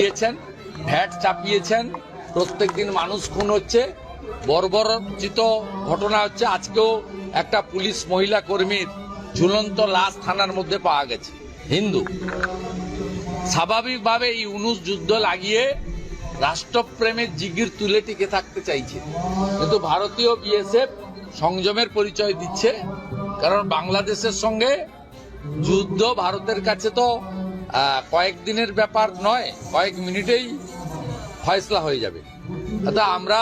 দিয়েছেন, ভ্যাট চাপিয়েছেন, প্রত্যেকদিন মানুষ খুন হচ্ছে, বর্বরচিত ঘটনা হচ্ছে। আজকেও একটা পুলিশ মহিলা কর্মীর ঝুলন্ত লাশ থানার মধ্যে পাওয়া গেছে। হিন্দু স্বাভাবিকভাবে এই ইউনূস যুদ্ধ লাগিয়ে রাষ্ট্রপ্রেমের জিগির তুলে টিকে থাকতে চাইছে, কিন্তু ভারতীয় বিএসএফ সংযমের পরিচয় দিচ্ছে। কারণ বাংলাদেশের সঙ্গে যুদ্ধ ভারতের কাছে তো কয়েকদিনের ব্যাপার নয়, কয়েক মিনিটেই ফয়সলা হয়ে যাবে। অর্থাৎ আমরা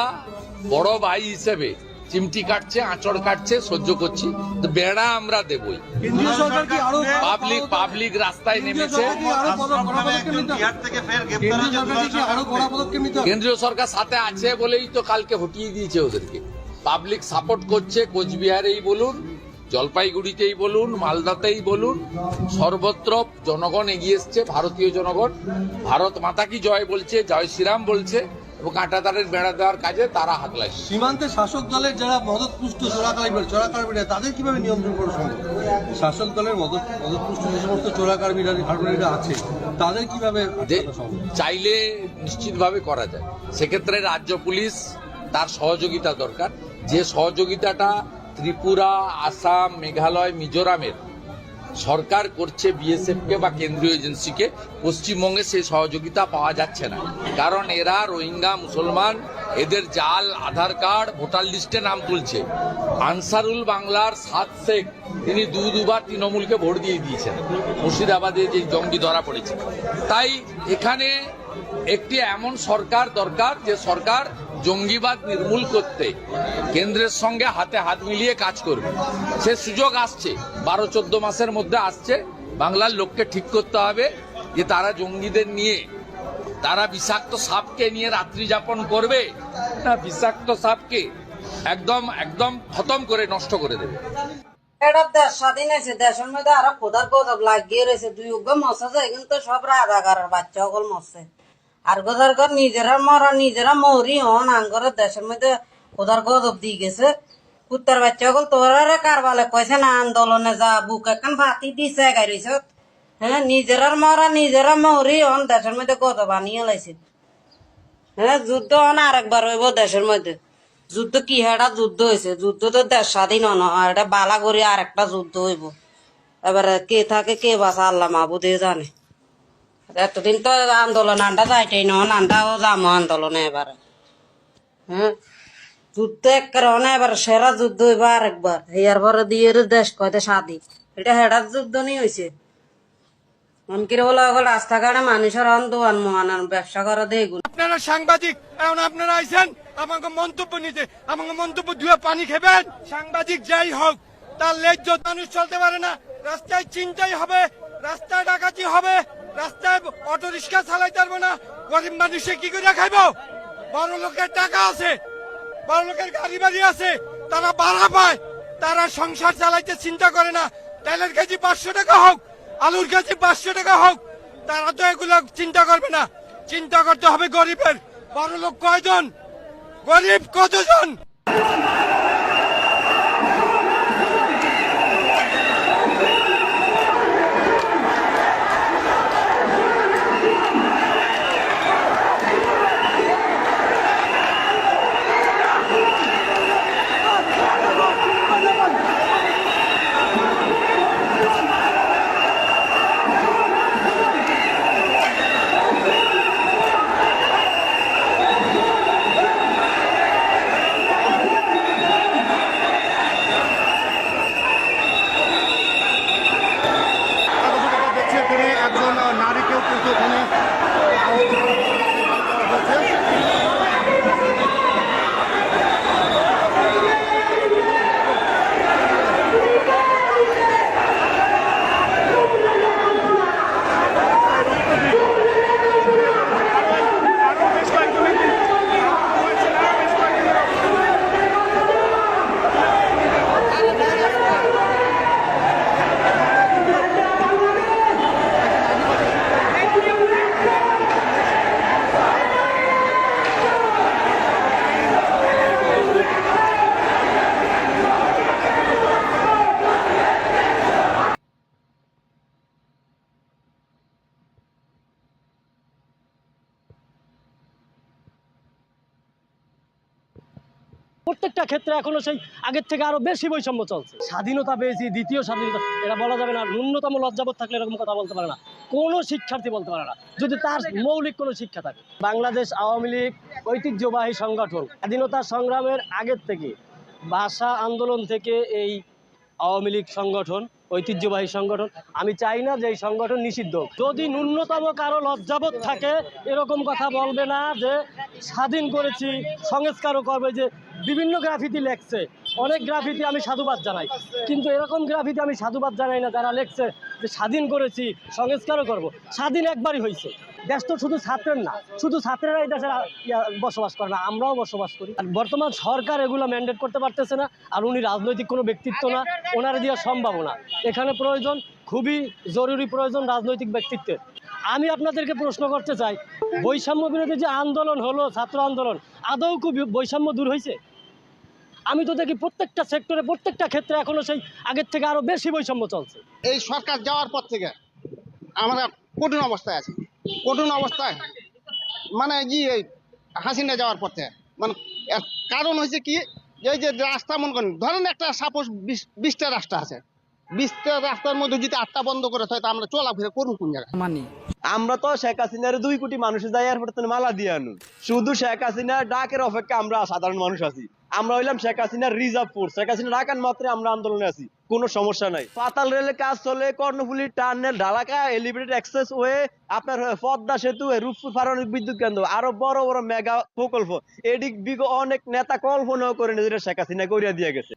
বড় ভাই হিসেবে চিমটি কাটছে, আঁচড় কাটছে, সহ্য করছি, তো বেড়া আমরা দেবই। পাবলিক রাস্তায় নেমেছে। কেন্দ্রীয় সরকার সাথে আছে বলেই তো কালকে হটিয়ে দিয়েছে ওদেরকে। পাবলিক সাপোর্ট করছে, কোচবিহারেই বলুন, জলপাইগুড়িতেই বলুন, মালদাতেই বলুন, সর্বত্র জনগণ এগিয়ে এসছে। ভারতীয় জনগণ ভারত মাতা কি জয় বলছে, জয় শ্রীরাম বলছে, এবং কাঁটাতারের বেড়া দেওয়ার কাজে তারা হাত লাগছে। সীমান্তে শাসক দলের যারা মদতপুষ্ট চোরাকারবিরা তাদের কিভাবে নিয়ন্ত্রণ করা সম্ভব? শাসক দলের মদতপুষ্ট যে সমস্ত চোরাকারবিরা আছে তাদের কিভাবে চাইলে নিশ্চিতভাবে করা যায়। সেক্ষেত্রে রাজ্য পুলিশ তার সহযোগিতা দরকার। যে সহযোগিতাটা ত্রিপুরা, আসাম, মেঘালয়, মিজোরামের সরকার করছে বিএসএফকে বা কেন্দ্রীয় এজেন্সিকে, পশ্চিমবঙ্গে সেই সহযোগিতা পাওয়া যাচ্ছে না। কারণ এরা রোহিঙ্গা মুসলমান, এদের জাল আধার কার্ড, ভোটার লিস্টে নাম তুলছে। আনসারুল বাংলার সাদ শেখ, তিনি দুবার তৃণমূলকে ভোট দিয়ে দিয়েছেন মুর্শিদাবাদে যে জঙ্গি ধরা পড়েছে। তাই এখানে একটি এমন সরকার দরকার যে সরকার জঙ্গিবাদ নির্মূল করতে কেন্দ্রের সঙ্গে হাতে হাত মিলিয়ে কাজ করবে। সে সুযোগ আসছে, 12-14 মাসের মধ্যে আসছে। বাংলার লোককে ঠিক করতে হবে যে তারা জঙ্গিদের নিয়ে, তারা বিষাক্ত সাপকে নিয়ে রাত্রি যাপন করবে না বিষাক্ত সাপকে একদম খতম করে নষ্ট করে দেবে। এটা দেশ স্বাধীন হয়েছে, দেশের মধ্যে আরো খোদার গজব লাগিয়ে রয়েছে। দুই উগ্র মরছে যায়, কিন্তু সব রাজাকারের বাচ্চা সকল মরছে। আর গোদার ঘর নিজেরা মরা, নিজেরা মরি হন। আঙ্গরের দেশের মধ্যে খোদার গজব দিয়ে গেছে। কুত্তার বাচ্চা সকল তোরা কারবালে কইছে না আন্দোলনে যা, বুক এখন ফাতি দিছে গাড়িছ। হ্যাঁ, নিজেরা মরা, নিজেরা মরি হন। দেশের মধ্যে গজব আনিয়ে লাইছে। হ্যাঁ, যুদ্ধ হন আরেকবার হইব দেশের মধ্যে। যুদ্ধ কি একটা যুদ্ধ হয়েছে, যুদ্ধ তো দেশ স্বাধীন নয়, এটা বালা করে আর একটা যুদ্ধ হইব। এবারে কে থাকে কে বাঁচা আল্লাহ মাহবুদে জানে। এতদিন তো আন্দোলন আন্ডা যাইটাই নন, আন্ডাও যাবো আন্দোলনে এবারে। হ্যাঁ, যুদ্ধ একেবারে এবার সেরা যুদ্ধ হইব আরেকবার। এর পরে দিয়ে দেশ কয়তে স্বাধীন, এটা হেডার যুদ্ধ নিয়ে হয়েছে। মনকির বলা হল রাস্তাঘাটে মানুষের দোয়ান মোয়ান ব্যবসা করা দেখুন। আপনারা সাংবাদিক, এখন আপনারা আইছেন আমাকে মন্তব্য নিতে, আমাকে মন্তব্য ধুয়ে পানি খেবেন। সাংবাদিক যাই হোক, তার লেজ্জ মানুষ চলতে পারে না। রাস্তায় চিন্তাই হবে, রাস্তায় ডাকাতি হবে, রাস্তায় অটো রিক্সা চালাইতে পারবো না। গরিব মানুষে কি করে খাইব? বড় লোকের টাকা আছে, বড় লোকের গাড়ি বাড়ি আছে, তারা ভাড়া পায়, তারা সংসার চালাইতে চিন্তা করে না। তেলের কেজি 500 টাকা হোক, আলুর কেজি 500 টাকা হোক, তারা তো এগুলো চিন্তা করবে না। চিন্তা করতে হবে গরিবের। বড় লোক কয়জন, গরিব কতজন? প্রত্যেকটা ক্ষেত্রে এখনো সেই আগের থেকে আরো বেশি বৈষম্য চলছে। স্বাধীনতা পেয়েছি, দ্বিতীয় স্বাধীনতা, এটা বলা যাবে না। ন্যূনতম লজ্জাবোধ থাকলে এরকম কথা বলতে পারে না, কোনো শিক্ষার্থী বলতে পারে না, যদি তার মৌলিক কোনো শিক্ষা থাকে। বাংলাদেশ আওয়ামী লীগ ঐতিহ্যবাহী সংগঠন, স্বাধীনতা সংগ্রামের আগের থেকে, ভাষা আন্দোলন থেকে এই আওয়ামী লীগ সংগঠন ঐতিহ্যবাহী সংগঠন। আমি চাই না যে এই সংগঠন নিষিদ্ধ হোক। যদি ন্যূনতম কারো লজ্জাবোধ থাকে এরকম কথা বলবে না যে স্বাধীন করেছি, সংস্কারও করবে। যে বিভিন্ন গ্রাফিতি লেখছে, অনেক গ্রাফিতি আমি সাধুবাদ জানাই, কিন্তু এরকম গ্রাফিতি আমি সাধুবাদ জানাই না যারা লেখছে যে স্বাধীন করেছি, সংস্কারও করব। স্বাধীন একবারই হয়েছে। দেশ তো শুধু ছাত্রের না, শুধু ছাত্রেরা এই দেশে বসবাস করে না, আমরাও বসবাস করি। আর বর্তমান সরকার এগুলো ম্যান্ডেট করতে পারতেছে না। আর উনি রাজনৈতিক কোনো ব্যক্তিত্ব না, ওনার দেওয়া সম্ভব না। এখানে প্রয়োজন, খুবই জরুরি প্রয়োজন রাজনৈতিক ব্যক্তিত্বের। আমি আপনাদেরকে প্রশ্ন করতে চাই, বৈষম্য বিরোধী যে আন্দোলন হলো, ছাত্র আন্দোলন, আদৌ কি বৈষম্য দূর হয়েছে? আমি তো দেখি প্রত্যেকটা সেক্টরে, প্রত্যেকটা ক্ষেত্রে এখনো সেই আগের থেকে আরো বেশি বৈষম্য চলছে। এই সরকার যাওয়ার পর থেকে আমরা কঠিন অবস্থায় আছি, কঠিন অবস্থায়। মানে কি এই হাসিনা যাওয়ার পর থেকে, মানে এর কারণ হয়েছে কি, এই যে রাস্তা মনে করেন, ধরেন একটা সাপোজ 20টা রাস্তা আছে, 20টা রাস্তার মধ্যে যদি 8টা বন্ধ করে থাকে, তা আমরা চলাফেরা করুন কোন জায়গায়? মানি আমরা তো শেখ হাসিনার 2 কোটি মানুষের যাই এয়ারপোর্ট মালা দিয়ে আনুন। শুধু শেখ হাসিনার ডাকের অপেক্ষা আমরা সাধারণ মানুষ আছি। আমরা হইলাম শেখ হাসিনার রিজার্ভ ফোর্স। শেখ হাসিনা ডাকান মাত্রে আমরা আন্দোলনে আছি, কোনো সমস্যা নাই। পাতাল রেলের কাজ চলে, কর্ণফুলী টার্নেল, ঢালাকা এলিভেটেড এক্সপ্রেস ওয়ে, আপনার পদ্মা সেতু, রূপপুর পারমাণবিক বিদ্যুৎ কেন্দ্র, আরো বড় বড় মেগা প্রকল্প, এদিক অনেক নেতা কল্পনাও করে নিজেরা শেখ হাসিনা করিয়া দিয়ে গেছে।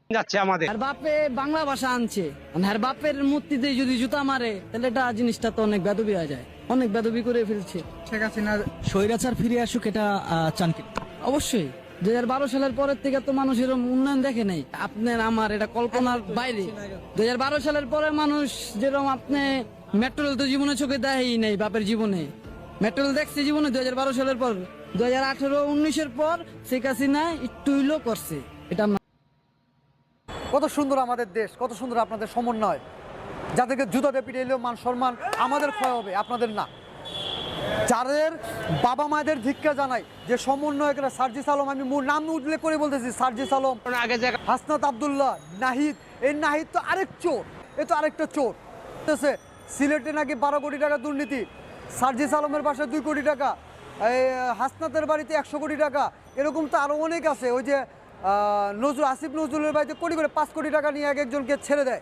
যাচ্ছে আমাদের আর বাপে বাংলা ভাষা আনছে, আর বাপের মূর্তিতে যদি জুতা মারে তাহলে এটা জিনিসটা তো অনেক বেদবি হয়ে যায়, অনেক বেদবি করে ফেলছে। শেখ হাসিনার স্বৈরাচার ফিরে আসুক, এটা চান কি? অবশ্যই 2012 সালের পরের থেকে তো মানুষ এরকম উন্নয়ন দেখে নাই। আপনার আমার এটা কল্পনার বাইরে। 2012 সালের পরে মানুষ যেরকম আপনি মেট্রোল তো জীবনে চোখে দেয়ই নাই, বাপের জীবনে মেট্রোল দেখছে জীবনে 2012 সালের পর। 2018-19-এর পর শেখ হাসিনা একটু হইলেও করছে। এটা কত সুন্দর আমাদের দেশ, কত সুন্দর আপনাদের সমন্বয়। যাদেরকে জুতাতে পিটাইলেও মান সম্মান আমাদের ক্ষয় হবে, আপনাদের না। যাদের বাবা মায়েদের ধিক্কার জানাই, যে সমন্বয়করা সার্জিস আলম, আমি নাম উল্লেখ করে বলতেছি, সার্জিস আলম, হাসনাত আব্দুল্লাহ, নাহিদ। এই নাহিদ তো আরেক চোর, এ তো আরেকটা চোর। সিলেটে নাকি 12 কোটি টাকা দুর্নীতি, সার্জিস আলমের বাসায় 2 কোটি টাকা, এই হাসনাতের বাড়িতে 100 কোটি টাকা, এরকম তো আরও অনেক আছে। ওই যে আসিফ নজরুলের বাড়িতে কোটি করে 5 কোটি টাকা নিয়ে একজনকে ছেড়ে দেয়,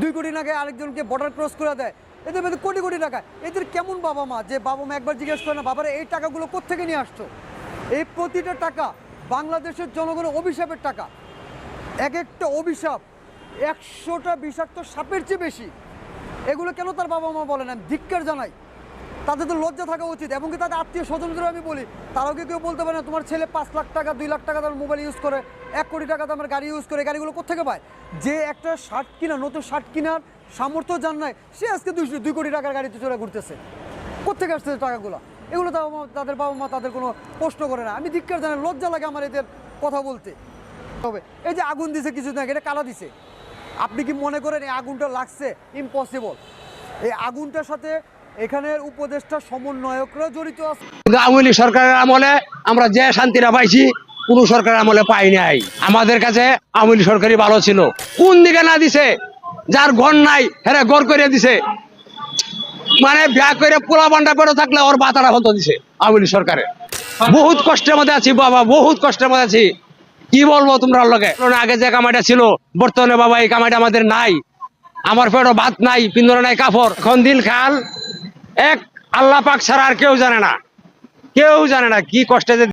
2 কোটি টাকায় আরেকজনকে বর্ডার ক্রস করে দেয়। এদের মধ্যে কোটি কোটি টাকা। এদের কেমন বাবা মা, যে বাবা মা একবার জিজ্ঞেস করে না, বাবারা এই টাকাগুলো কোত্থেকে নিয়ে আসছো? এই প্রতিটা টাকা বাংলাদেশের জনগণের অভিশাপের টাকা। এক একটা অভিশাপ 100টা বিষাক্ত সাপের চেয়ে বেশি। এগুলো কেন তার বাবা মা বলে না? আমি ধিক্কার জানাই। তাদের তো লজ্জা থাকা উচিত। এবং কি তাদের আত্মীয় স্বজনদের আমি বলি, তারাও কি কেউ বলতে পারে না তোমার ছেলে 5 লাখ টাকা 2 লাখ টাকা তার মোবাইল ইউজ করে, 1 কোটি টাকা তো আমার গাড়ি ইউজ করে, গাড়িগুলো কোথেকে পায়? যে একটা শার্ট কিনা, নতুন শার্ট কেনার সামর্থ্য জান নাই, সে আজকে 2 কোটি টাকার গাড়িতে চলে ঘুরতেছে। কোথেকে আসছে টাকাগুলো? এগুলো তাদের বাবা মা তাদের কোনো প্রশ্ন করে না। আমি ধিক্কার জানাই, লজ্জা লাগে আমার এদের কথা বলতে। তবে এই যে আগুন দিছে কিছুদিন আগে, এটা কালা দিছে। আপনি কি মনে করেন এই আগুনটা লাগছে? ইম্পসিবল। এই আগুনটার সাথে এখানের উপদেষ্টা সমন্বয়করা জড়িত আছে। আওয়ামী লীগ সরকারের আমলে আমরা যে শান্তিটা পাইছি কোন সরকারের আমলে পাই নাই। আমাদের কাছে আওয়ামী লীগ সরকারই ভালো ছিল। কোন দিকে না দিছে, যার ঘর নাই হ্যাঁ ঘর করে দিছে, মানে ব্যাগ করে পোলা বান্ডা করে থাকলে ওর বাতাটা হতো দিছে আওয়ামী লীগ সরকারে। বহুত কষ্টের মধ্যে আছি বাবা, বহুত কষ্টের মধ্যে আছি। কি বলবো তোমরা লোকে, আগে যে কামাইটা ছিল বর্তমানে বাবা এই কামাইটা আমাদের নাই। আমার পেটে ভাত নাই, পিন্দরে নাই কাপড়। এখন দিন খাল এক আল্লাহ পাক ছাড়া আর কেউ জানে না, কেউ জানে না কি কষ্টে